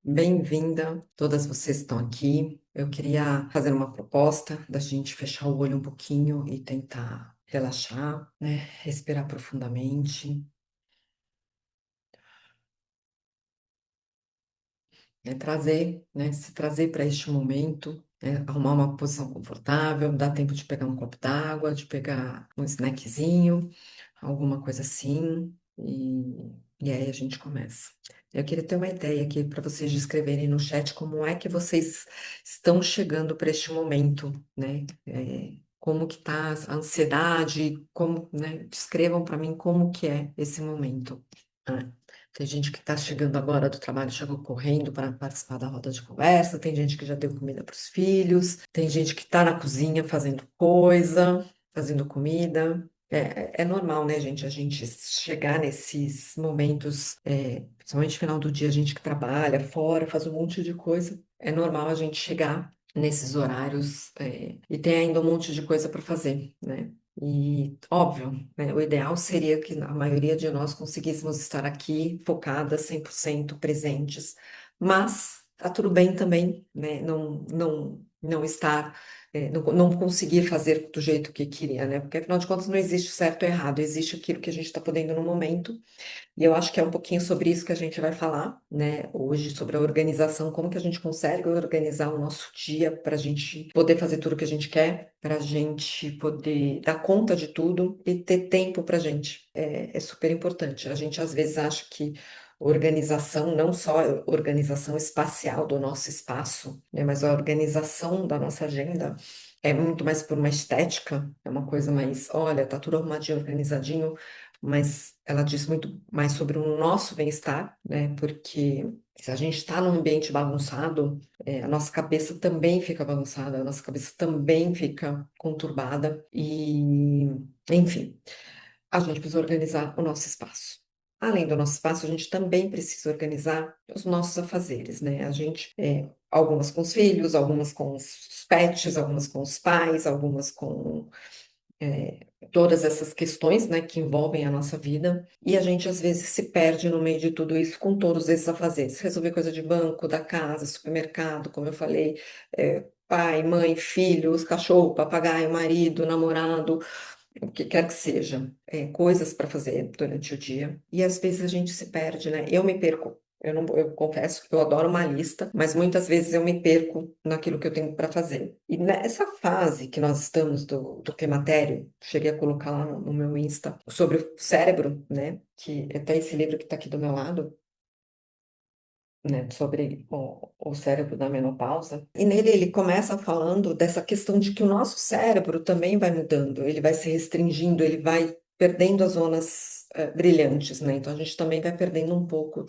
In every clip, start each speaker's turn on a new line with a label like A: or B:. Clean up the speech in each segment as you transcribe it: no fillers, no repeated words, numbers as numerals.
A: Bem-vinda, todas vocês estão aqui. Eu queria fazer uma proposta da gente fechar o olho um pouquinho e tentar relaxar, né? Respirar profundamente, se trazer para este momento, né? Arrumar uma posição confortável, dá tempo de pegar um copo d'água, de pegar um snackzinho, alguma coisa assim, e aí a gente começa. Eu queria ter uma ideia aqui para vocês descreverem no chat como é que vocês estão chegando para este momento, né? Como que tá a ansiedade, como, né? Descrevam para mim como que é esse momento. Ah, tem gente que está chegando agora do trabalho, chegou correndo para participar da roda de conversa, tem gente que já deu comida para os filhos, tem gente que está na cozinha fazendo coisa, fazendo comida. É normal, né, gente, a gente chegar nesses momentos, principalmente no final do dia, a gente que trabalha fora, faz um monte de coisa, é normal a gente chegar nesses horários, e tem ainda um monte de coisa para fazer, né? E, óbvio, né, o ideal seria que a maioria de nós conseguíssemos estar aqui focadas, 100% presentes, mas tá tudo bem também, né, não estar, não conseguir fazer do jeito que queria, né, porque afinal de contas não existe certo ou errado, existe aquilo que a gente está podendo no momento, e eu acho que é um pouquinho sobre isso que a gente vai falar, né, hoje, sobre a organização, como que a gente consegue organizar o nosso dia para a gente poder fazer tudo o que a gente quer, para a gente poder dar conta de tudo e ter tempo para a gente. É super importante. A gente às vezes acha que organização, não só a organização espacial do nosso espaço, né, mas a organização da nossa agenda é muito mais por uma estética, é uma coisa mais, olha, tá tudo arrumadinho, organizadinho, mas ela diz muito mais sobre o nosso bem-estar, né? Porque se a gente está num ambiente bagunçado, a nossa cabeça também fica bagunçada, a nossa cabeça também fica conturbada e, enfim, a gente precisa organizar o nosso espaço. Além do nosso espaço, a gente também precisa organizar os nossos afazeres, né? A gente, algumas com os filhos, algumas com os pets, algumas com os pais, algumas com todas essas questões, né, que envolvem a nossa vida, e a gente às vezes se perde no meio de tudo isso com todos esses afazeres. Resolver coisa de banco, da casa, supermercado, como eu falei, pai, mãe, filhos, cachorro, papagaio, marido, namorado, o que quer que seja, coisas para fazer durante o dia. E às vezes a gente se perde, né? Eu me perco. Eu confesso que eu adoro uma lista, mas muitas vezes eu me perco naquilo que eu tenho para fazer. E nessa fase que nós estamos do climatério, cheguei a colocar lá no meu Insta sobre o cérebro, né? Que até esse livro que está aqui do meu lado, né, sobre o cérebro da menopausa. E nele ele começa falando dessa questão de que o nosso cérebro também vai mudando, ele vai se restringindo, ele vai perdendo as zonas brilhantes, né? Então a gente também vai perdendo um pouco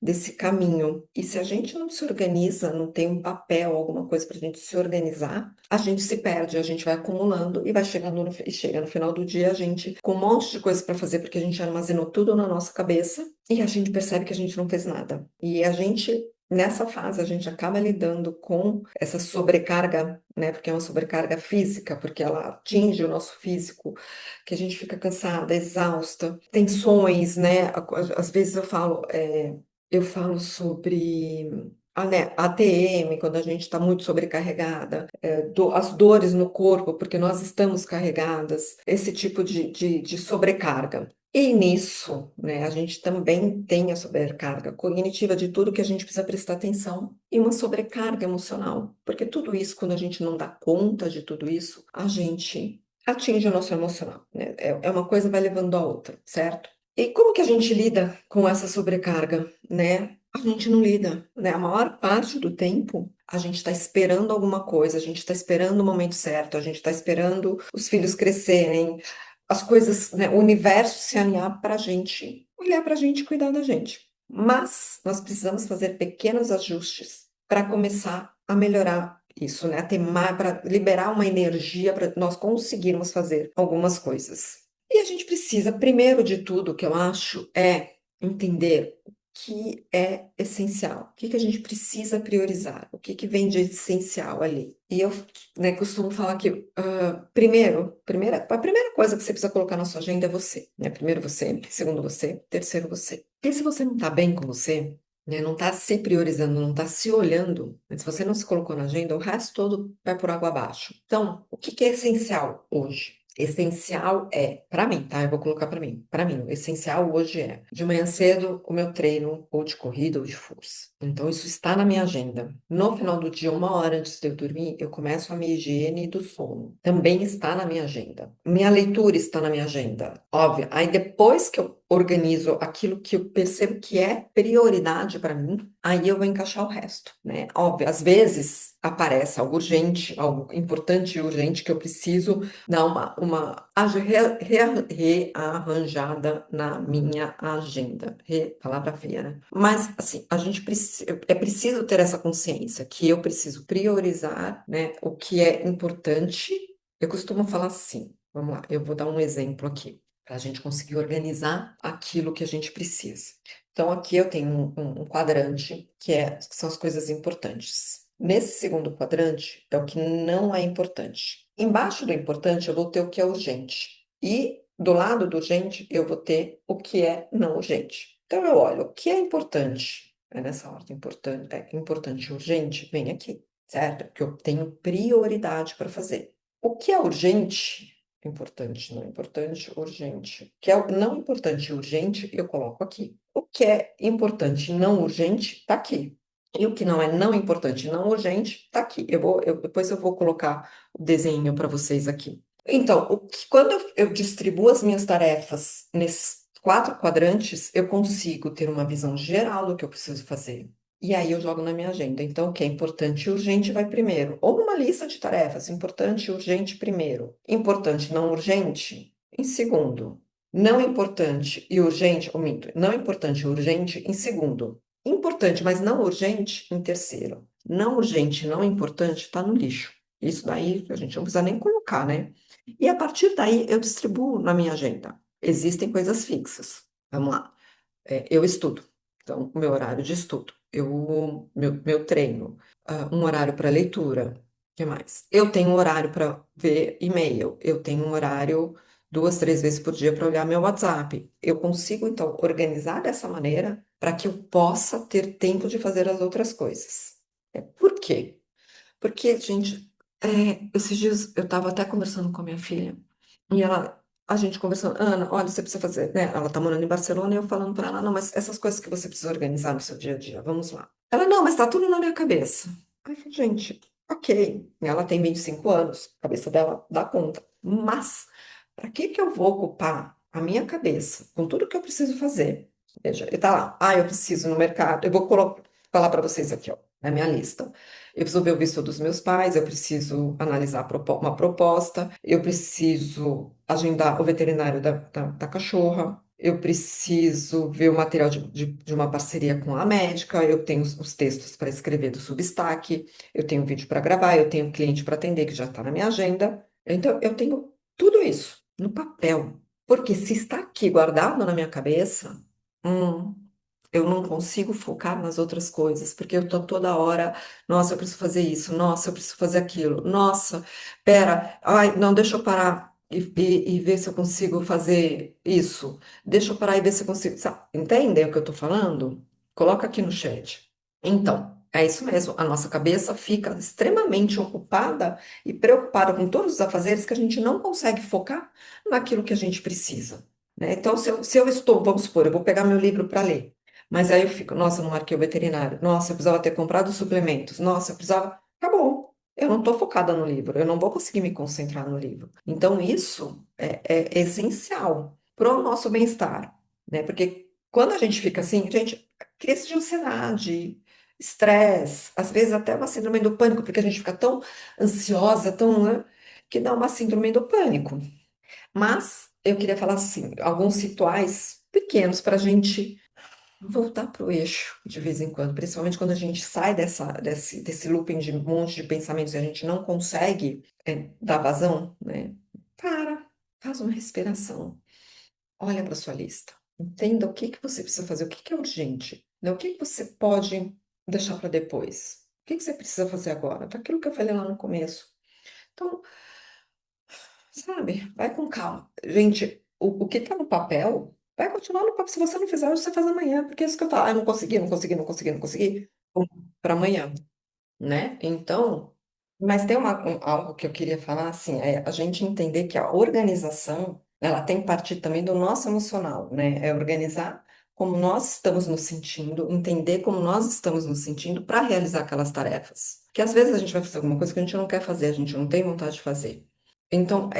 A: desse caminho. E se a gente não se organiza, não tem um papel, alguma coisa para a gente se organizar, a gente se perde, a gente vai acumulando e vai chegando e chega no final do dia a gente com um monte de coisa para fazer porque a gente armazenou tudo na nossa cabeça e a gente percebe que a gente não fez nada. E a gente, nessa fase, a gente acaba lidando com essa sobrecarga, né? Porque é uma sobrecarga física, porque ela atinge o nosso físico, que a gente fica cansada, exausta, tensões, né? Às vezes eu falo sobre a TM, quando a gente está muito sobrecarregada, as dores no corpo, porque nós estamos carregadas, esse tipo de sobrecarga. E nisso, né, a gente também tem a sobrecarga cognitiva de tudo que a gente precisa prestar atenção e uma sobrecarga emocional, porque tudo isso, quando a gente não dá conta de tudo isso, a gente atinge o nosso emocional, né? É uma coisa vai levando a outra, certo? E como que a gente lida com essa sobrecarga, né? A gente não lida, né? A maior parte do tempo a gente está esperando alguma coisa, a gente está esperando o momento certo, a gente está esperando os filhos crescerem, as coisas, né, o universo se alinhar para a gente, olhar para a gente e cuidar da gente. Mas nós precisamos fazer pequenos ajustes para começar a melhorar isso, né? A ter mais, para liberar uma energia para nós conseguirmos fazer algumas coisas. E a gente precisa, primeiro de tudo, que eu acho, é entender o que é essencial, o que que a gente precisa priorizar, o que que vem de essencial ali. E eu, né, costumo falar que, a primeira coisa que você precisa colocar na sua agenda é você, né? Primeiro você, segundo você, terceiro você. Porque se você não está bem com você, né? Não está se priorizando, não está se olhando. Mas se você não se colocou na agenda, o resto todo vai por água abaixo. Então, o que que é essencial hoje? Essencial é, para mim, tá? Eu vou colocar para mim. Para mim, o essencial hoje é, de manhã cedo, o meu treino ou de corrida ou de força. Então, isso está na minha agenda. No final do dia, 1 hora antes de eu dormir, eu começo a minha higiene do sono. Também está na minha agenda. Minha leitura está na minha agenda. Óbvio. Aí, depois que eu organizo aquilo que eu percebo que é prioridade para mim, aí eu vou encaixar o resto, né? Óbvio, às vezes aparece algo urgente, algo importante e urgente que eu preciso dar rearranjada na minha agenda. Palavra feia, né? Mas, assim, a gente é preciso ter essa consciência que eu preciso priorizar, né, o que é importante. Eu costumo falar assim, vamos lá, eu vou dar um exemplo aqui, para a gente conseguir organizar aquilo que a gente precisa. Então, aqui eu tenho um quadrante que são as coisas importantes. Nesse segundo quadrante é o que não é importante. Embaixo do importante eu vou ter o que é urgente. E do lado do urgente eu vou ter o que é não urgente. Então eu olho o que é importante. É nessa ordem importante, importante e urgente, vem aqui, certo? Porque eu tenho prioridade para fazer. O que é urgente, importante, não importante, urgente. O que é não importante e urgente, eu coloco aqui. O que é importante e não urgente, está aqui. E o que não é não importante e não urgente, está aqui. Depois eu vou colocar o desenho para vocês aqui. Então, quando eu distribuo as minhas tarefas nesses 4 quadrantes, eu consigo ter uma visão geral do que eu preciso fazer. E aí eu jogo na minha agenda. Então, o que é importante e urgente vai primeiro. Ou uma lista de tarefas, importante e urgente primeiro. Importante e não urgente em segundo. Não importante e urgente, ou minto, não importante e urgente em segundo. Importante, mas não urgente em terceiro. Não urgente, não importante, está no lixo. Isso daí a gente não precisa nem colocar, né? E a partir daí eu distribuo na minha agenda. Existem coisas fixas. Vamos lá. Eu estudo. Então, o meu horário de estudo. Meu treino. Um horário para leitura. O que mais? Eu tenho um horário para ver e-mail. Eu tenho um horário 2, 3 vezes por dia para olhar meu WhatsApp. Eu consigo, então, organizar dessa maneira para que eu possa ter tempo de fazer as outras coisas. Por quê? Porque, gente, esses dias eu estava até conversando com a minha filha e a gente conversando, Ana, olha, você precisa fazer, né? Ela tá morando em Barcelona e eu falando para ela, não, mas essas coisas que você precisa organizar no seu dia a dia, vamos lá. Ela, não, mas tá tudo na minha cabeça. Aí eu falei, gente, ok, ela tem 25 anos, a cabeça dela dá conta, mas para que que eu vou ocupar a minha cabeça com tudo que eu preciso fazer? Veja, ele tá lá, eu preciso ir no mercado, eu vou falar para vocês aqui, ó, na minha lista. Eu preciso ver o visto dos meus pais, eu preciso analisar uma proposta, eu preciso agendar o veterinário da cachorra, eu preciso ver o material de uma parceria com a médica, eu tenho os textos para escrever do Substack, eu tenho vídeo para gravar, eu tenho cliente para atender, que já está na minha agenda. Então, eu tenho tudo isso no papel. Porque se está aqui guardado na minha cabeça, hum, eu não consigo focar nas outras coisas, porque eu tô toda hora, nossa, eu preciso fazer isso, nossa, eu preciso fazer aquilo, nossa, pera, ai, não, deixa eu parar e ver se eu consigo fazer isso, deixa eu parar e ver se eu consigo, entendem o que eu tô falando? Coloca aqui no chat. Então, é isso mesmo, a nossa cabeça fica extremamente ocupada e preocupada com todos os afazeres que a gente não consegue focar naquilo que a gente precisa, né? Então, se eu estou, vamos supor, eu vou pegar meu livro para ler. Mas aí eu fico, nossa, não marquei o veterinário. Nossa, eu precisava ter comprado suplementos. Nossa, eu precisava. Acabou. Eu não estou focada no livro. Eu não vou conseguir me concentrar no livro. Então, isso é essencial para o nosso bem-estar, né? Porque quando a gente fica assim, gente, crise de ansiedade, estresse, às vezes até uma síndrome do pânico, porque a gente fica tão ansiosa, tão, né, que dá uma síndrome do pânico. Mas eu queria falar assim, alguns rituais pequenos para a gente voltar para o eixo de vez em quando, principalmente quando a gente sai desse looping de um monte de pensamentos e a gente não consegue dar vazão, né? Para, faz uma respiração, olha para sua lista, entenda o que que você precisa fazer, o que que é urgente, né? O que que você pode deixar para depois, o que que você precisa fazer agora, daquilo que eu falei lá no começo. Então, sabe, vai com calma. Gente, o que está no papel. Vai continuar no papo. Se você não fizer hoje, você faz amanhã, porque é isso que eu falo. Ah, eu não consegui, não consegui, não consegui, não consegui. Para amanhã, né? Então, mas tem algo que eu queria falar, assim, é a gente entender que a organização, ela tem que partir também do nosso emocional, né? É organizar como nós estamos nos sentindo, entender como nós estamos nos sentindo para realizar aquelas tarefas. Porque às vezes a gente vai fazer alguma coisa que a gente não quer fazer, a gente não tem vontade de fazer. Então,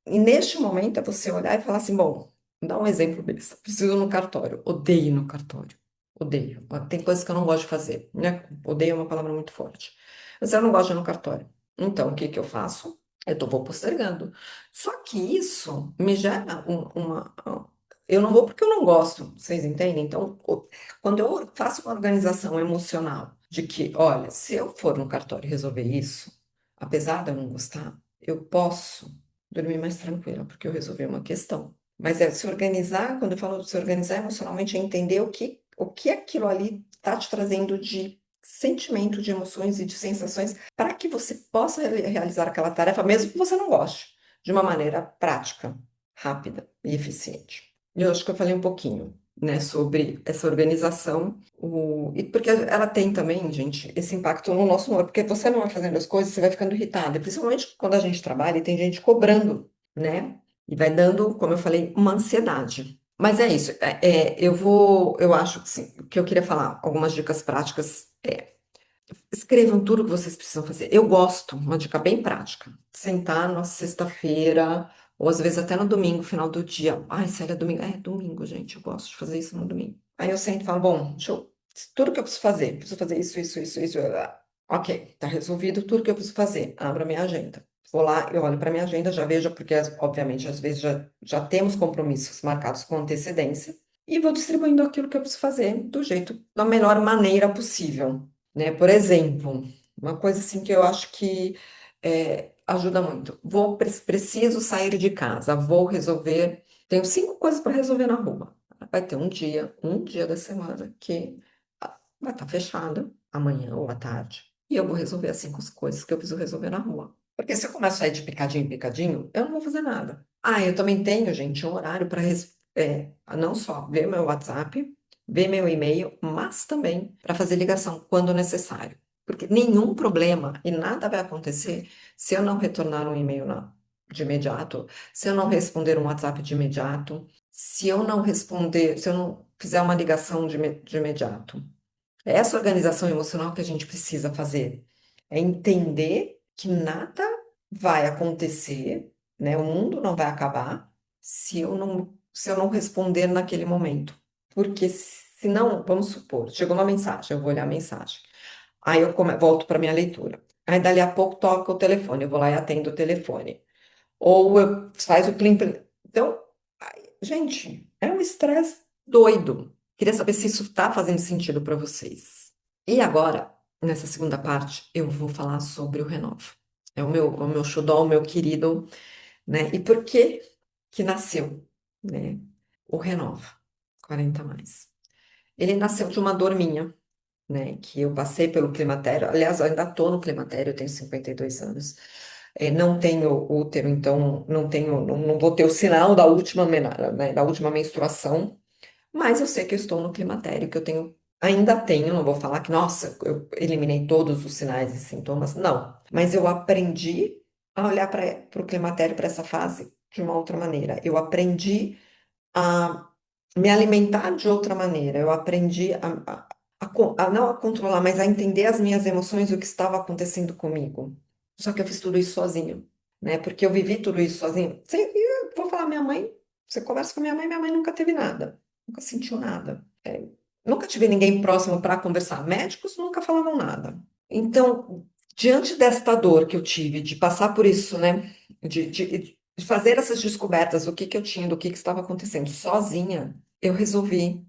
A: e neste momento é você olhar e falar assim, bom, dá um exemplo besta. Preciso ir no cartório, odeio ir no cartório. Odeio. Tem coisas que eu não gosto de fazer, né? Odeio é uma palavra muito forte. Mas eu não gosto de ir no cartório. Então, o que que eu faço? Vou postergando. Só que isso me gera uma. Eu não vou porque eu não gosto, vocês entendem? Então, quando eu faço uma organização emocional de que, olha, se eu for no cartório e resolver isso, apesar de eu não gostar, eu posso dormir mais tranquila, porque eu resolvi uma questão. Mas é se organizar, quando eu falo de se organizar emocionalmente, é entender o que aquilo ali está te trazendo de sentimento, de emoções e de sensações para que você possa realizar aquela tarefa, mesmo que você não goste, de uma maneira prática, rápida e eficiente. Eu acho que eu falei um pouquinho, né, sobre essa organização, e porque ela tem também, gente, esse impacto no nosso humor, porque você não vai fazendo as coisas, você vai ficando irritada, principalmente quando a gente trabalha e tem gente cobrando, né? E vai dando, como eu falei, uma ansiedade. Mas é isso. Eu acho que sim, o que eu queria falar, algumas dicas práticas. Escrevam tudo o que vocês precisam fazer. Eu gosto, uma dica bem prática. Sentar na sexta-feira, ou às vezes até no domingo, final do dia. Ai, se é domingo. É domingo, gente. Eu gosto de fazer isso no domingo. Aí eu sento e falo, bom, tudo que eu preciso fazer isso, isso, isso, isso. Ok, tá resolvido tudo que eu preciso fazer. Abro a minha agenda. Vou lá, eu olho para minha agenda, já vejo, porque obviamente às vezes já temos compromissos marcados com antecedência, e vou distribuindo aquilo que eu preciso fazer do jeito, da melhor maneira possível, né? Por exemplo, uma coisa assim que eu acho que ajuda muito. Preciso sair de casa, vou resolver. Tenho 5 coisas para resolver na rua. Vai ter um dia da semana que vai estar fechada, amanhã ou à tarde, e eu vou resolver as 5 coisas que eu preciso resolver na rua. Porque se eu começo a ir de picadinho em picadinho, eu não vou fazer nada. Ah, eu também tenho, gente, um horário para não só ver meu WhatsApp, ver meu e-mail, mas também para fazer ligação quando necessário. Porque nenhum problema e nada vai acontecer se eu não retornar um e-mail de imediato, se eu não responder um WhatsApp de imediato, se eu não responder, se eu não fizer uma ligação de imediato. É essa organização emocional que a gente precisa fazer. É entender que nada vai acontecer, né? O mundo não vai acabar se eu não responder naquele momento. Porque senão, vamos supor, chegou uma mensagem, eu vou olhar a mensagem. Aí eu volto para minha leitura. Aí dali a pouco toca o telefone, eu vou lá e atendo o telefone. Ou faz o plim, plim. Então, gente, é um estresse doido. Queria saber se isso está fazendo sentido para vocês. E agora, nessa segunda parte, eu vou falar sobre o Renova. É o meu xodó, o meu querido, né? E por que que nasceu, né? O Renova 40 mais. Ele nasceu de uma dor minha, né? Que eu passei pelo climatério. Aliás, eu ainda estou no climatério, eu tenho 52 anos. Não tenho útero, então não tenho, não vou ter o sinal da última, né, da última menstruação, mas eu sei que eu estou no climatério, que eu tenho, ainda tenho, não vou falar que, nossa, eu eliminei todos os sinais e sintomas, não. Mas eu aprendi a olhar para o climatério, para essa fase, de uma outra maneira. Eu aprendi a me alimentar de outra maneira. Eu aprendi não a controlar, mas a entender as minhas emoções e o que estava acontecendo comigo. Só que eu fiz tudo isso sozinho, né? Porque eu vivi tudo isso sozinho. Eu vou falar, você conversa com minha mãe nunca teve nada, nunca sentiu nada. Nunca tive ninguém próximo para conversar. Médicos nunca falavam nada. Então, diante desta dor que eu tive, de passar por isso, né? De fazer essas descobertas do que eu tinha, do que estava acontecendo sozinha, eu resolvi,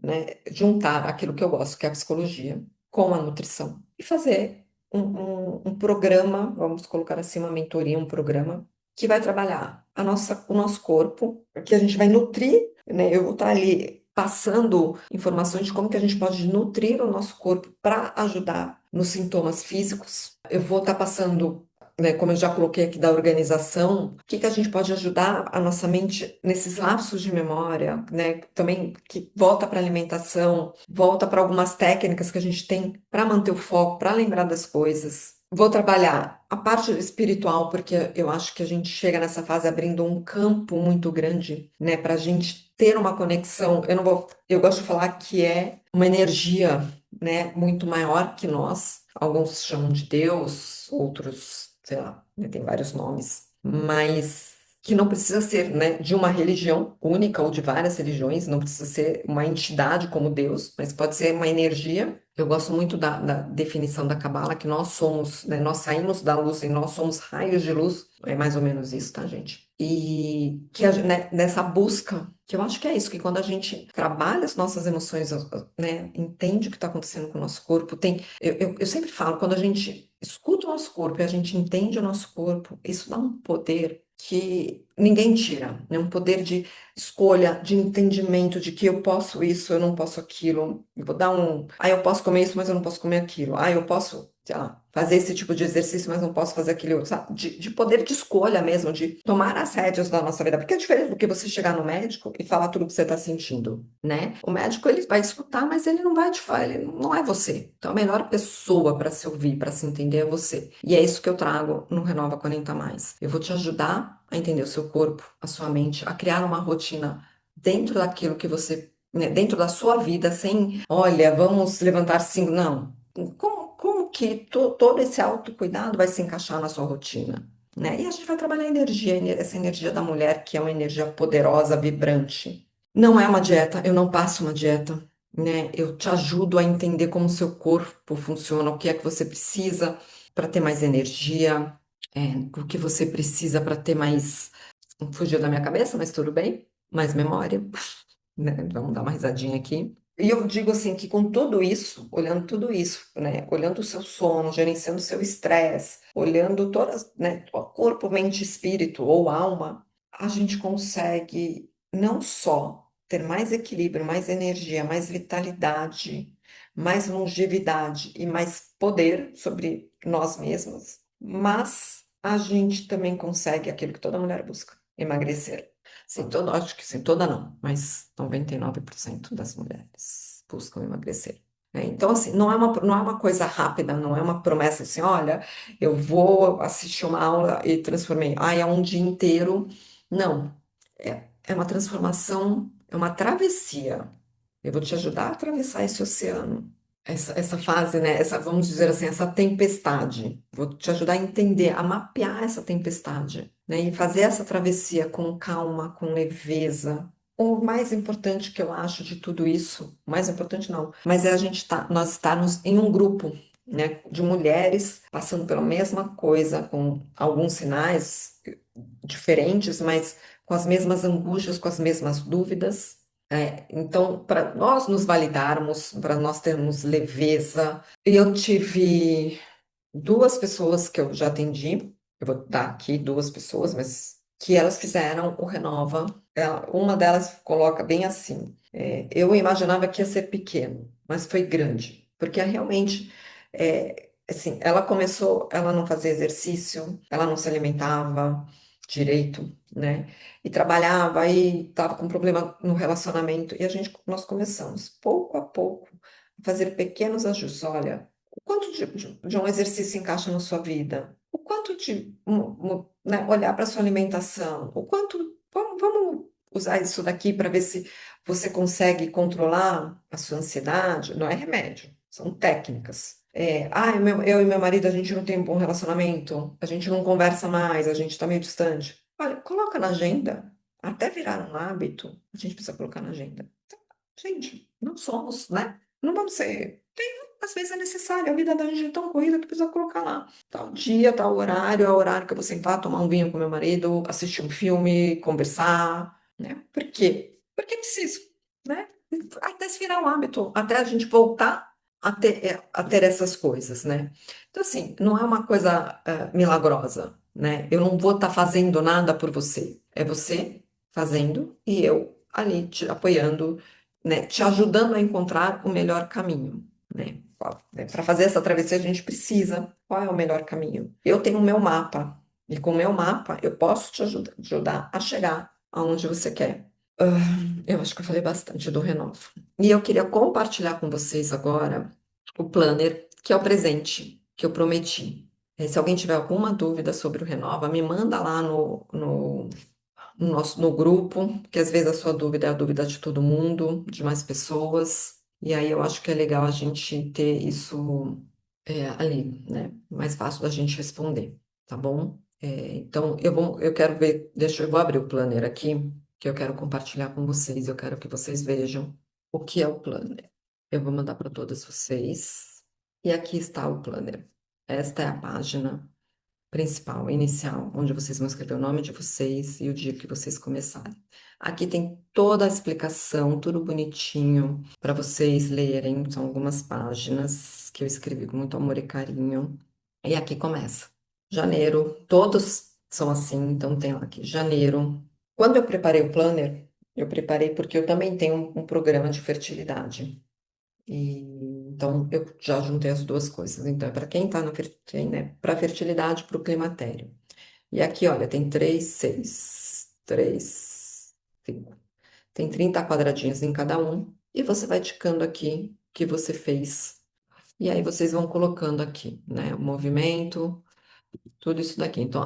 A: né, juntar aquilo que eu gosto, que é a psicologia, com a nutrição. E fazer um programa, vamos colocar assim, uma mentoria, um programa, que vai trabalhar o nosso corpo, que a gente vai nutrir, né? Eu vou estar ali passando informações de como que a gente pode nutrir o nosso corpo para ajudar nos sintomas físicos. Eu vou estar passando né, como eu já coloquei aqui da organização, o que que a gente pode ajudar a nossa mente nesses lapsos de memória, né? Também que volta para a alimentação, volta para algumas técnicas que a gente tem para manter o foco, para lembrar das coisas. Vou trabalhar a parte espiritual, porque eu acho que a gente chega nessa fase abrindo um campo muito grande, né, para a gente ter uma conexão. Eu não vou, eu gosto de falar que é uma energia, né, muito maior que nós. Alguns chamam de Deus, outros, sei lá, né, tem vários nomes, mas que não precisa ser, né, de uma religião única ou de várias religiões, não precisa ser uma entidade como Deus, mas pode ser uma energia. Eu gosto muito da definição da Cabala, que nós somos, né, nós saímos da luz e nós somos raios de luz, é mais ou menos isso, tá, gente? E que né, nessa busca, que eu acho que é isso, que quando a gente trabalha as nossas emoções, né, entende o que está acontecendo com o nosso corpo, tem, eu sempre falo, quando a gente escuta o nosso corpo e a gente entende o nosso corpo, isso dá um poder que ninguém tira, né? Um poder de escolha, de entendimento de que eu posso isso, eu não posso aquilo. Eu vou dar um, ah, eu posso comer isso, mas eu não posso comer aquilo. Ah, eu posso, sei lá, fazer esse tipo de exercício, mas não posso fazer aquele outro, sabe? De poder de escolha mesmo, de tomar as rédeas da nossa vida. Porque é diferente do que você chegar no médico e falar tudo que você está sentindo, né? O médico, ele vai escutar, mas ele não vai te falar, ele não é você. Então, a melhor pessoa para se ouvir, para se entender é você. E é isso que eu trago no Renova 40 Mais. Eu vou te ajudar a entender o seu corpo, a sua mente, a criar uma rotina dentro daquilo que você, né, dentro da sua vida, sem, olha, vamos levantar cinco, não. Como que todo esse autocuidado vai se encaixar na sua rotina? Né? E a gente vai trabalhar a energia, essa energia da mulher, que é uma energia poderosa, vibrante. Não é uma dieta, eu não passo uma dieta, né? Eu te ajudo a entender como o seu corpo funciona, o que é que você precisa para ter mais energia, o que você precisa para ter mais. Fugiu da minha cabeça, mas tudo bem, mais memória, né? Vamos dar uma risadinha aqui. E eu digo assim que com tudo isso, olhando tudo isso, né, olhando o seu sono, gerenciando o seu estresse, olhando todas, né, corpo, mente, espírito ou alma, a gente consegue não só ter mais equilíbrio, mais energia, mais vitalidade, mais longevidade e mais poder sobre nós mesmos, mas a gente também consegue aquilo que toda mulher busca, emagrecer. Sim, toda, acho que sim, toda não, mas 99% das mulheres buscam emagrecer. Né? Então, assim, não é uma coisa rápida, não é uma promessa assim, olha, eu vou assistir uma aula e transformei. Ah, é um dia inteiro. Não, é uma transformação, é uma travessia. Eu vou te ajudar a atravessar esse oceano. Essa fase, né? Vamos dizer assim, essa tempestade. Vou te ajudar a entender, a mapear essa tempestade, né? E fazer essa travessia com calma, com leveza. O mais importante que eu acho de tudo isso, o mais importante não, mas é nós estarmos em um grupo, né? De mulheres passando pela mesma coisa, com alguns sinais diferentes, mas com as mesmas angústias, com as mesmas dúvidas. Então, para nós nos validarmos, para nós termos leveza, eu tive duas pessoas que eu já atendi, eu vou dar aqui duas pessoas, mas que elas fizeram o Renova. Uma delas coloca bem assim: eu imaginava que ia ser pequeno, mas foi grande, porque realmente, assim, ela começou, ela não fazia exercício, ela não se alimentava direito, né? E trabalhava e estava com problema no relacionamento, e nós começamos, pouco a pouco, a fazer pequenos ajustes. Olha, o quanto de um exercício encaixa na sua vida? O quanto de né, olhar para a sua alimentação? O quanto. Vamos usar isso daqui para ver se você consegue controlar a sua ansiedade. Não é remédio, são técnicas. Eu e meu marido, a gente não tem um bom relacionamento, a gente não conversa mais, a gente está meio distante. Olha, coloca na agenda. Até virar um hábito, a gente precisa colocar na agenda. Gente, não somos, né? Não vamos ser. Às vezes é necessário, a vida da gente é tão corrida que precisa colocar lá. Tal dia, tal horário, é o horário que eu vou sentar, tomar um vinho com meu marido, assistir um filme, conversar, né? Por quê? Porque é preciso, né? Até se virar um hábito, até a gente voltar a ter essas coisas, né? Então, assim, não é uma coisa milagrosa, né? Eu não vou estar fazendo nada por você. É você fazendo e eu ali te apoiando, né? Te ajudando a encontrar o melhor caminho, né? Para fazer essa travessia, a gente precisa. Qual é o melhor caminho? Eu tenho o meu mapa, e com o meu mapa eu posso te ajudar a chegar aonde você quer. Ah, eu acho que eu falei bastante do Renovo. E eu queria compartilhar com vocês agora o planner, que é o presente que eu prometi. Se alguém tiver alguma dúvida sobre o Renova, me manda lá no grupo, que às vezes a sua dúvida é a dúvida de todo mundo, de mais pessoas. E aí eu acho que é legal a gente ter isso ali, né? Mais fácil da gente responder, tá bom? Então eu quero ver, eu vou abrir o planner aqui, que eu quero compartilhar com vocês. Eu quero que vocês vejam o que é o planner. Eu vou mandar para todas vocês. E aqui está o planner. Esta é a página principal, inicial, onde vocês vão escrever o nome de vocês e o dia que vocês começarem. Aqui tem toda a explicação, tudo bonitinho para vocês lerem. São algumas páginas que eu escrevi com muito amor e carinho. E aqui começa. Janeiro, todos são assim, então tem aqui janeiro. Quando eu preparei o planner, eu preparei porque eu também tenho um programa de fertilidade. Então, eu já juntei as duas coisas. Então, é para quem está né, para fertilidade, para o climatério. E aqui, olha, tem 5. Tem 30 quadradinhos em cada um. E você vai ticando aqui o que você fez. E aí vocês vão colocando aqui, né? O movimento, tudo isso daqui. Então,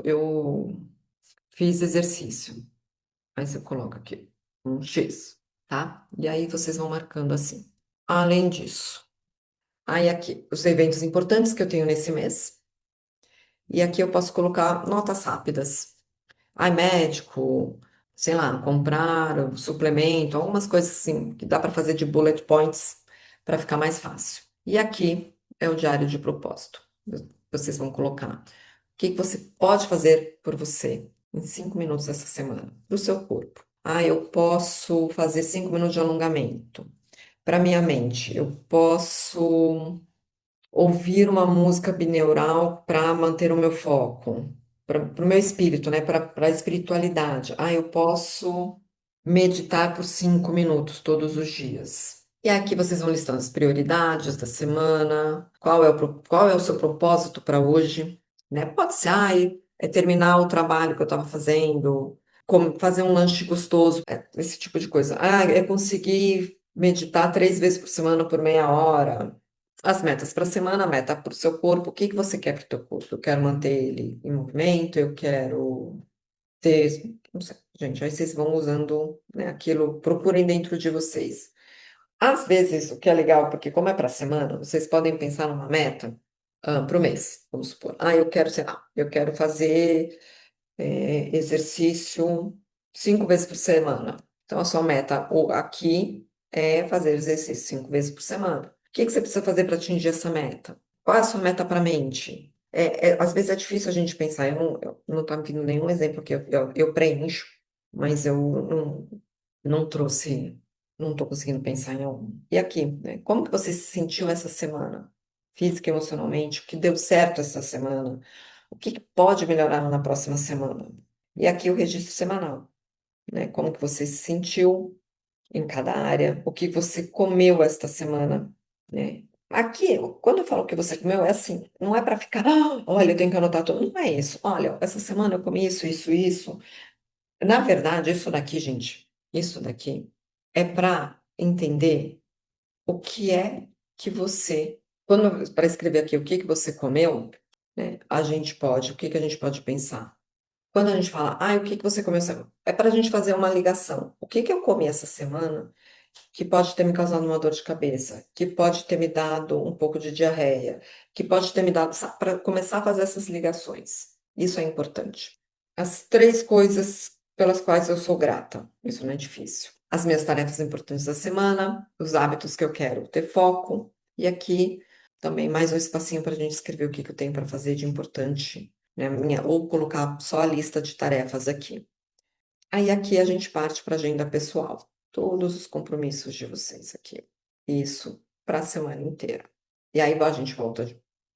A: eu fiz exercício. Aí você coloca aqui um X, tá? E aí vocês vão marcando assim. Além disso. Aí aqui, os eventos importantes que eu tenho nesse mês. E aqui eu posso colocar notas rápidas. Ai, médico, sei lá, comprar um suplemento, algumas coisas assim, que dá para fazer de bullet points para ficar mais fácil. E aqui é o diário de propósito. Vocês vão colocar o que que você pode fazer por você em 5 minutos essa semana, para o seu corpo. Ah, eu posso fazer 5 minutos de alongamento. Para minha mente, eu posso ouvir uma música binaural para manter o meu foco, para o meu espírito, né? Para a espiritualidade. Ah, eu posso meditar por 5 minutos todos os dias. E aqui vocês vão listando as prioridades da semana, qual é o seu propósito para hoje, né? Pode ser, é terminar o trabalho que eu estava fazendo, como fazer um lanche gostoso, esse tipo de coisa. Ah, é conseguir meditar 3 vezes por semana por meia hora. As metas para a semana, a meta para o seu corpo, o que que você quer para o teu corpo? Eu quero manter ele em movimento, eu quero ter, não sei, gente, aí vocês vão usando, né, aquilo, procurem dentro de vocês. Às vezes, o que é legal, porque como é para a semana, vocês podem pensar numa meta para o mês, vamos supor. Eu quero, sei lá, eu quero fazer exercício 5 vezes por semana. Então, a sua meta aqui é fazer exercício 5 vezes por semana. O que que você precisa fazer para atingir essa meta? Qual é a sua meta para a mente? Às vezes é difícil a gente pensar. Eu não estou vindo nenhum exemplo que eu preencho, mas eu não trouxe, não estou conseguindo pensar em algum. E aqui, né? Como que você se sentiu essa semana? Física e emocionalmente? O que deu certo essa semana? O que que pode melhorar na próxima semana? E aqui o registro semanal, né? Como que você se sentiu em cada área, o que você comeu esta semana, né? Aqui, quando eu falo o que você comeu, é assim, não é para ficar, olha, eu tenho que anotar tudo, não é isso. Olha, essa semana eu comi isso, isso, isso. Na verdade, isso daqui, gente, isso daqui é para entender o que é que você, quando para escrever aqui o que que você comeu, né? O que que a gente pode pensar? Quando a gente fala, o que que você comeu essa semana? É para a gente fazer uma ligação. O que que eu comi essa semana que pode ter me causado uma dor de cabeça, que pode ter me dado um pouco de diarreia, que pode ter me dado, para começar a fazer essas ligações. Isso é importante. As 3 coisas pelas quais eu sou grata. Isso não é difícil. As minhas tarefas importantes da semana, os hábitos que eu quero ter foco, e aqui também mais um espacinho para a gente escrever o que que eu tenho para fazer de importante, né? Ou colocar só a lista de tarefas aqui. Aí aqui a gente parte para a agenda pessoal. Todos os compromissos de vocês aqui. Isso para a semana inteira. E aí a gente volta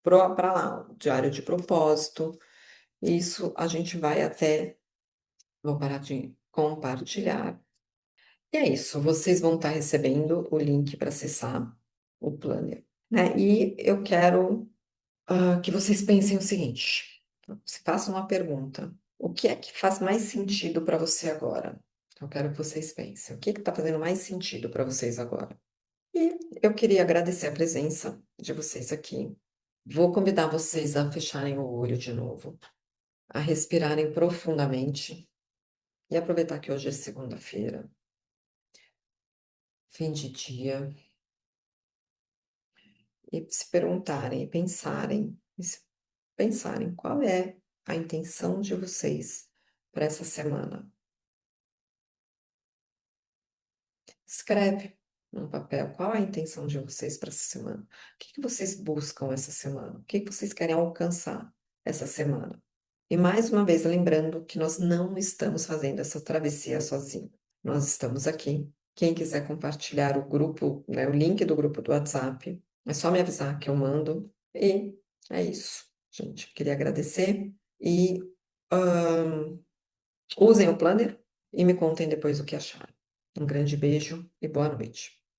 A: para lá, o diário de propósito. Isso a gente vai até. Vou parar de compartilhar. E é isso. Vocês vão estar recebendo o link para acessar o planner. né? E eu quero que vocês pensem o seguinte: se façam uma pergunta. O que é que faz mais sentido para você agora? Eu quero que vocês pensem. O que está fazendo mais sentido para vocês agora? E eu queria agradecer a presença de vocês aqui. Vou convidar vocês a fecharem o olho de novo, a respirarem profundamente e aproveitar que hoje é segunda-feira, fim de dia, e se perguntarem, pensarem qual é a intenção de vocês para essa semana. Escreve num papel qual é a intenção de vocês para essa semana. O que que vocês buscam essa semana? O que que vocês querem alcançar essa semana? E mais uma vez, lembrando que nós não estamos fazendo essa travessia sozinhos. Nós estamos aqui. Quem quiser compartilhar o grupo, né, o link do grupo do WhatsApp, é só me avisar que eu mando. E é isso, gente. Queria agradecer e usem o planner e me contem depois o que acharam. Um grande beijo e boa noite.